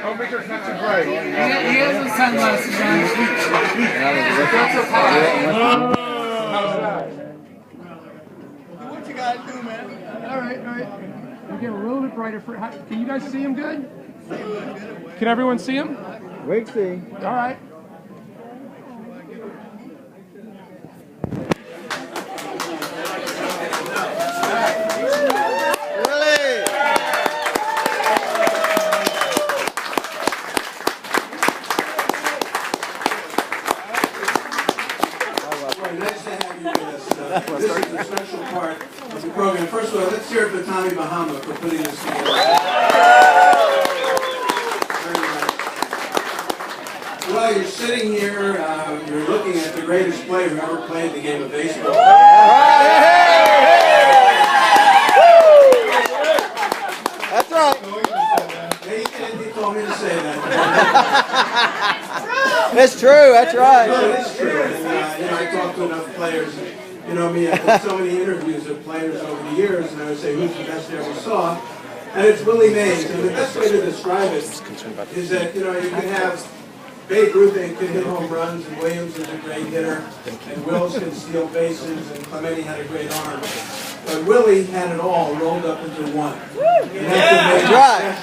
Don't think there's not too bright. He has his sunglasses on. What you guys do, man? All right. We're getting a little bit brighter. Can you guys see him good? Can everyone see him? We see. All right. Willie! Nice to have you with us. This is a special part of the program. First of all, let's hear it for Tommy Bahama for putting this together. Very nice. Well, you're sitting here, you're looking at the greatest player who ever played the game of baseball. That's right. He told me to say that. It's true, that's right. No, it is true. And, I talked to enough players. You know me, I've done so many interviews of players over the years, and I would say, who's the best you ever saw? And it's Willie Mays. And the best way to describe it is that, you can have Babe Ruth can hit home runs, and Williams is a great hitter, and Wills can steal bases, and Clemente had a great arm. But Willie had it all rolled up into one. And that's right.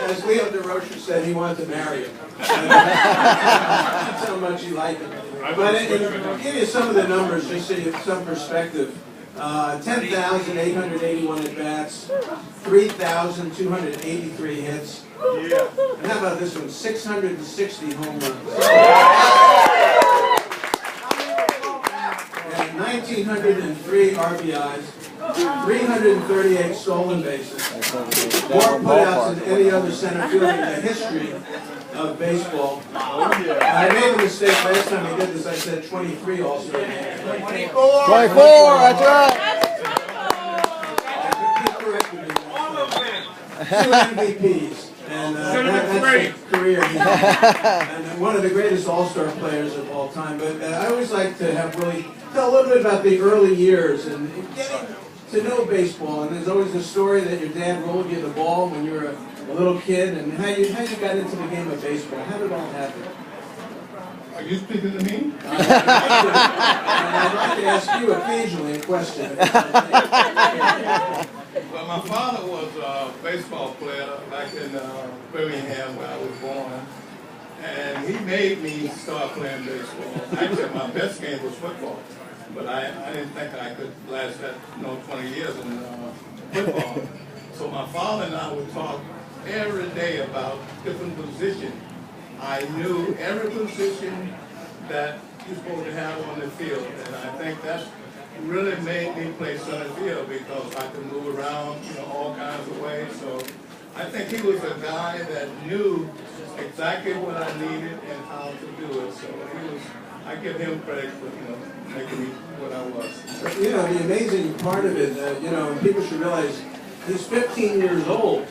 As Leo DeRocher said, he wanted to marry him. That's how much he liked him. But I'll give you some of the numbers just so you have some perspective. 10,881 at-bats, 3,283 hits. And how about this one? 660 home runs. And 1,903 RBIs. 338 stolen bases, more putouts than any other center fielder in the history of baseball. I made a mistake last time I did this. I said 23 All-Star games. 24, that's right. Two MVPs, and that's his career. And one of the greatest All-Star players of all time. But I always like to have Willie tell a little bit about the early years and getting to know baseball. And there's always the story that your dad rolled you the ball when you were a little kid, and how you got into the game of baseball. How did it all happen? Are you speaking to me? And I'd like to ask you occasionally a question. Well, my father was a baseball player back in Birmingham where I was born. And he made me start playing baseball. Actually, my best game was football. But I didn't think I could last that 20 years in football. So my father and I would talk every day about different positions. I knew every position that you're supposed to have on the field, and I think that's really made me play center field because I could move around, all kinds of ways. So I think he was a guy that knew exactly what I needed and how to do it. So I give him credit for making me what I was. The amazing part of it, people should realize he's 15 years old,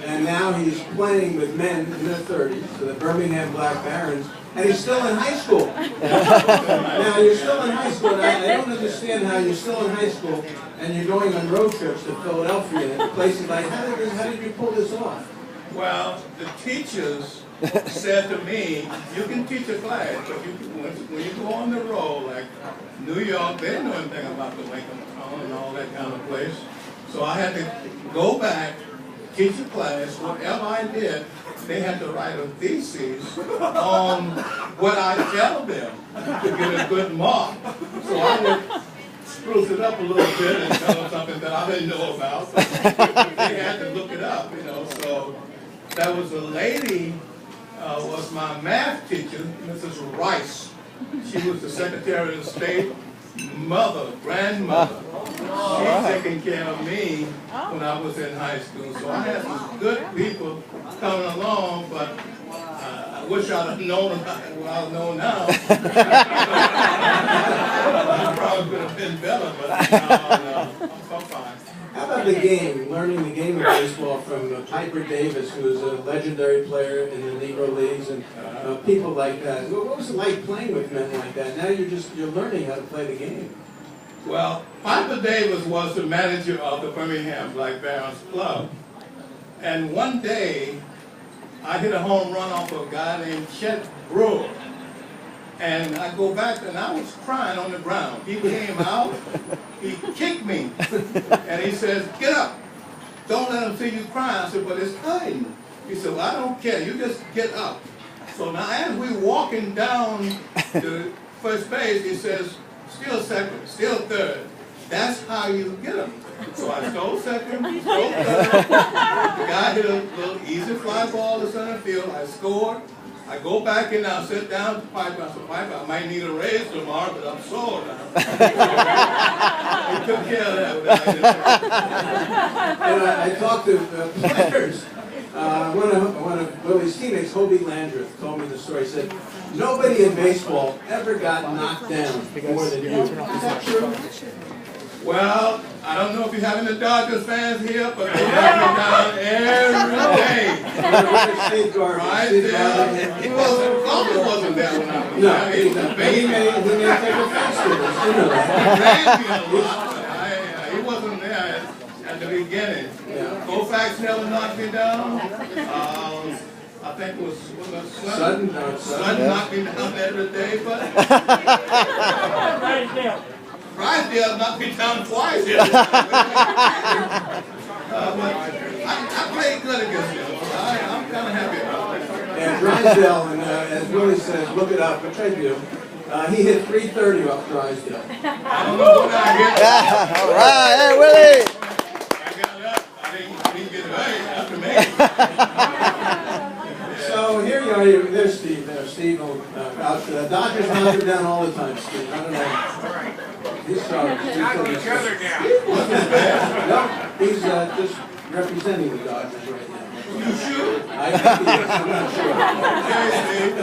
and now he's playing with men in their 30s, so the Birmingham Black Barons, and he's still in high school. Now, you're still in high school, and I don't understand how you're still in high school and you're going on road trips to Philadelphia and places like, how did you pull this off? Well, the teachers said to me, you can teach a class, but when you go on the road, like New York, they didn't know anything about the Lincoln and all that kind of place. So I had to go back, teach a class. Whatever I did, they had to write a thesis on what I tell them to get a good mark. So I would spruce it up a little bit and tell them something that I didn't know about. But they had to look it up, So that was a lady, was my math teacher, Mrs. Rice. She was the Secretary of State grandmother. She's taking care of me when I was in high school. So I had some good people coming along, but I wish I'd have known about what I know now. I probably could have been better, but I'm fine. How about the game, learning the game of baseball from Piper Davis, who was a legendary player in the Negro Leagues, and people like that? What was it like playing with men like that? Now you're learning how to play the game. Well, Piper Davis was the manager of the Birmingham Black Barons Club. And one day, I hit a home run off of a guy named Chet Brewer. And I go back and I was crying on the ground. He came out, he kicked me, and he says, "Get up. Don't let him see you crying." I said, "But it's hurting." He said, "Well, I don't care. You just get up." So now as we're walking down to first base, he says, "Still second, still third. That's how you get them." So I stole second, stole third. The guy hit a little easy fly ball to center field. I scored. I go back in now, sit down to Piper. I said, "Piper, I might need a raise tomorrow, but I'm sore now." He took care of that without And I talked to players. One of Willie's teammates, Hobie Landreth, told me the story. He said, "Nobody in baseball ever got knocked down more than you." Is that true? Well, I don't know if you have any Dodgers fans here, but they knock me down every day. Steve Garvey. Right Steve there. Garvey. Garvey wasn't there when I was No, there. He was a he baby. may take offense to this. You know that. He ran me a lot, but he wasn't there at the beginning. Yeah. Koufax never knocked me down. I think it was Sudden, no, Sudden knocked me down every day, but Drysdale knocked me down twice. But I played good against him. I'm kind of happy about that. And Drysdale, and as Willie says, look it up, which I do. He hit 330 off Drysdale. I don't know what I hit. All right, hey, Willie. I got up. I didn't get hurt after me. So here you are. There's Steve. There's Steve. Dodgers knock him down all the time, Steve. I don't know. He's sorry. Knock each other down. No, he's just representing the Dodgers right now. You sure? I think he is. I'm not sure. Okay, Steve. I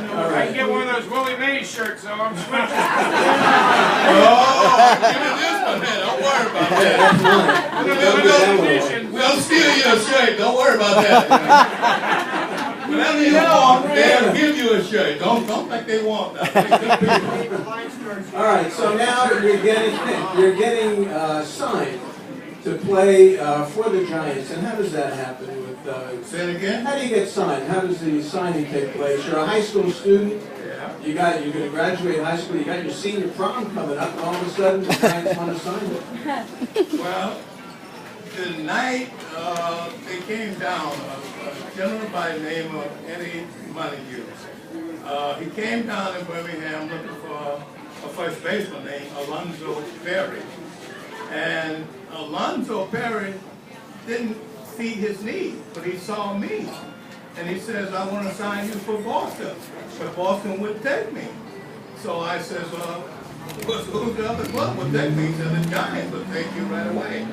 know. All I right. can get one of those Willie Mays shirts, so I'm switching. Oh, give me this one then. Don't worry about that. We'll steal your shirt. Don't worry about that. Whatever you want, they'll give you a shirt. Don't think they want that. All right. So now you're getting signed to play for the Giants. And how does that happen? Say it again. How do you get signed? How does the signing take place? You're a high school student. Yeah. You're going to graduate high school. You got your senior prom coming up, and all of a sudden the Giants want to sign you. Well, the night they came down, a gentleman by the name of Eddie Montague. He came down in Birmingham looking for a first baseman named Alonzo Perry. And Alonzo Perry didn't see his need, but he saw me. And he says, "I want to sign you for Boston." But Boston would take me. So I says, who's the other club would take me? He said, "The Giants would take you right away."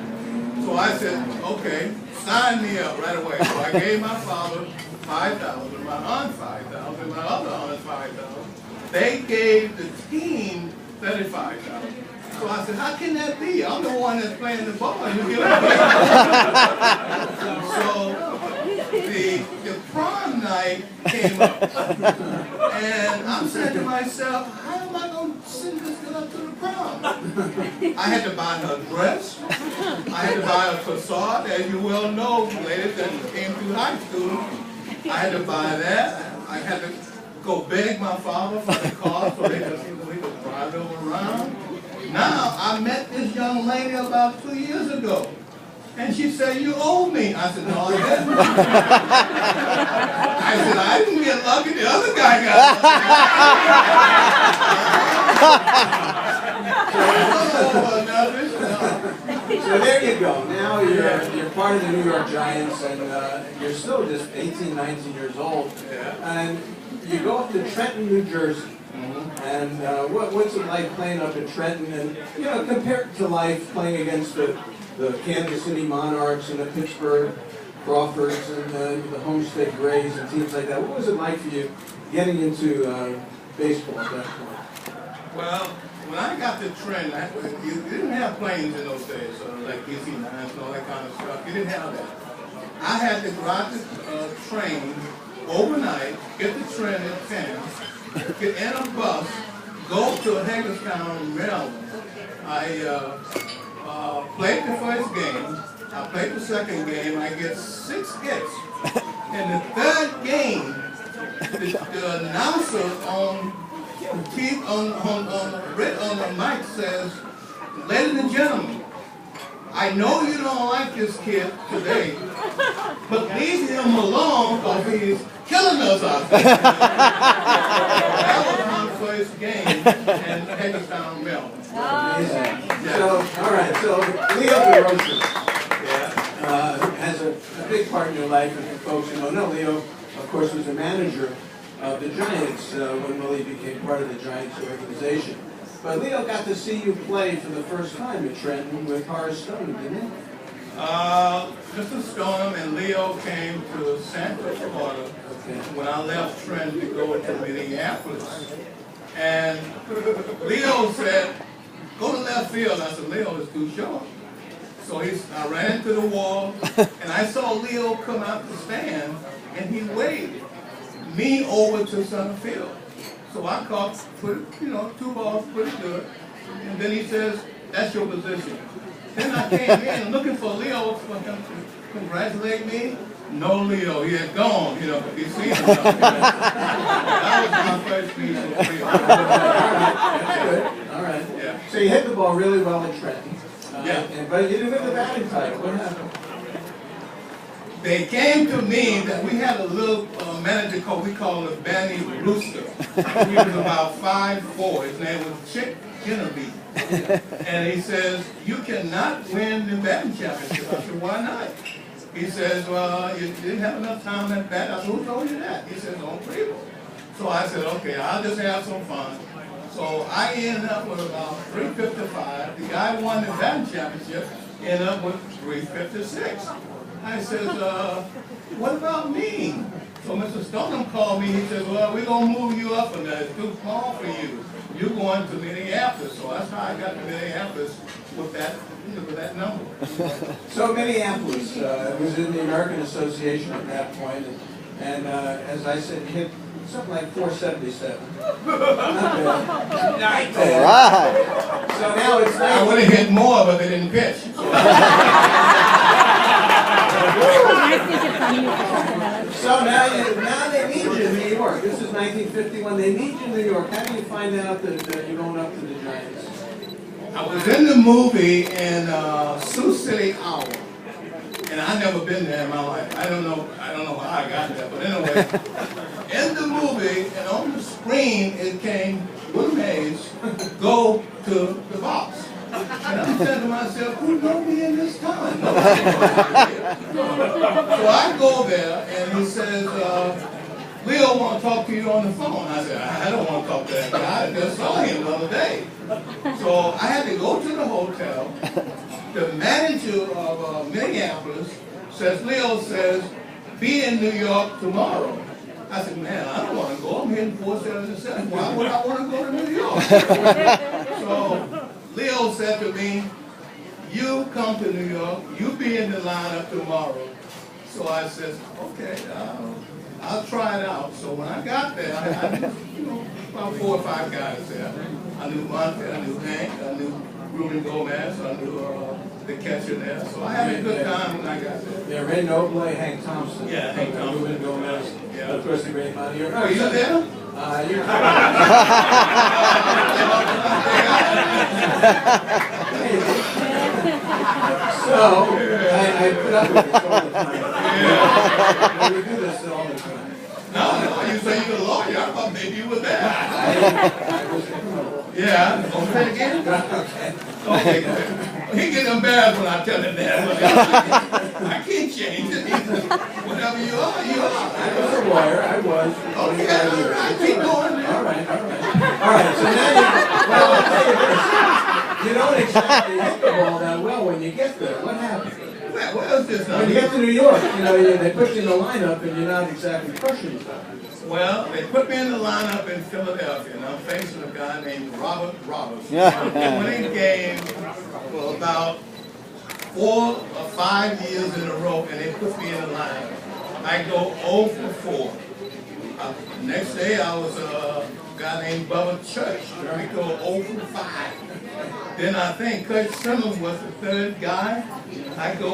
So I said, "Okay, sign me up right away." So I gave my father $5,000, my aunt $5,000, my other aunt $5,000. They gave the team $35,000. So I said, "How can that be? I'm the one that's playing the ball, and you give it away." So the prom night came up, and I'm saying to myself, "How am I going to send this girl up to the prom?" I had to buy her a dress. I had to buy a facade, as you well know, ladies that came through high school. I had to buy that. I had to go beg my father for the car so we could drive them around. Now, I met this young lady about 2 years ago, and she said, "You owe me." I said, "No, I didn't." I said, "I didn't get lucky, the other guy got lucky." So there you go. Now you're part of the New York Giants, and you're still just 18, 19 years old. And you go up to Trenton, New Jersey. And what's it like playing up in Trenton? And compared to life playing against the Kansas City Monarchs and the Pittsburgh Crawfords and the Homestead Grays and teams like that. What was it like for you getting into baseball at that point? Well, when I got to Trenton, you didn't have planes in those days, like DC-9s and all that kind of stuff. You didn't have that. I had to go out the train overnight, get the train at 10, get in a bus, go to Hagerstown, Maryland. I played the first game. I played the second game. I get 6 hits. In the third game, the announcer on the mic says, "Ladies and gentlemen, I know you don't like this kid today, but leave him alone because he's killing us out there." That was my first game in Hagerstown, Maryland. So, all right, so Leo DeRosa has a big part in your life, and for folks who don't know, Leo, of course, was the manager of the Giants when Willie became part of the Giants organization. But Leo got to see you play for the first time at Trenton with Horace Stone, didn't he? Mr. Stoneham and Leo came to Santa Florida when I left Trenton to go to Minneapolis. And Leo said, "Go to left field." I said, "Leo is too short." So I ran into the wall, and I saw Leo come out the stand, and he waved me over to center field. So I caught, 2 balls pretty good. And then he says, "That's your position." Then I came in looking for Leo for him to congratulate me. No Leo, he had gone, if he'd seen him. That was my first piece of Leo. All right. Yeah. So you hit the ball really well at Trenton. Yeah. But you didn't win the batting title. What happened? They came to me that we had a little manager we called him Benny Rooster. He was about 5'4". His name was Chick Genevieve. And he says, "You cannot win the batting championship." I said, "Why not?" He says, "Well, you didn't have enough time at bat." I said, "Who told you that?" He says, "On people." So I said, "Okay, I'll just have some fun." So I ended up with about 355. The guy who won the batting championship ended up with 356. I says, "What about me?" So Mr. Stoneham called me. He said, "Well, we're going to move you up, and that's too small for you. You're going to Minneapolis." So that's how I got to Minneapolis with that number. So Minneapolis was in the American Association at that point, and as I said, you hit something like 477. Not bad. Nice. All right. So now it's I would have hit more, but they didn't pitch. So now they need you in New York. This is 1951. They need you in New York. How do you find out that you're going up to the Giants? I was in the movie in Sioux City Hour, and I've never been there in my life. I don't know how I got there, but anyway, in the movie and on the screen it came, Willie Mays, "Go to the box." And I'm saying to myself, "Who knows me in this town?" So I go there, and he says, "Leo want to talk to you on the phone." I said, "I don't want to talk to that guy. I just saw him the other day." So I had to go to the hotel. The manager of Minneapolis says, "Leo says, be in New York tomorrow." I said, "Man, I don't want to go. I'm hitting 477. Why would I want to go to New York?" So Leo said to me, "You come to New York. You be in the lineup tomorrow." So I said, "Okay, I'll try it out." So when I got there, I knew about 4 or 5 guys there. I knew Monte, I knew Hank, I knew Ruben Gomez, I knew the catcher there. So I had a good time when I got there. Yeah, Ray Noble, Hank Thompson. Yeah, Hank Thompson. Ruben Gomez. Yeah. Of course, the great Monty. Are you there? So, I put up with this all the time. Yeah. We do this all the time. No, you say you're a lawyer. I thought maybe you were there. I was a criminal. Yeah, okay again? Okay, good. He gets embarrassed when I tell him that. I can't change it. Whatever you are, you are. I was a lawyer. I was. Okay, all right, keep going. All right. All right, so now well, I'll tell you this. You don't exactly hit the ball that well when you get there. What happens? What else is When you get to New York, they put you in the lineup and you're not exactly crushing yourself. Well, they put me in the lineup in Philadelphia, and I'm facing a guy named Robert Roberts. Yeah. Winning game for about 4 or 5 years in a row, and they put me in the lineup. I go 0 for 4. Next day, I was a guy named Bubba Church. We go 0 for 5. Then I think Coach Simmons was the third guy. I go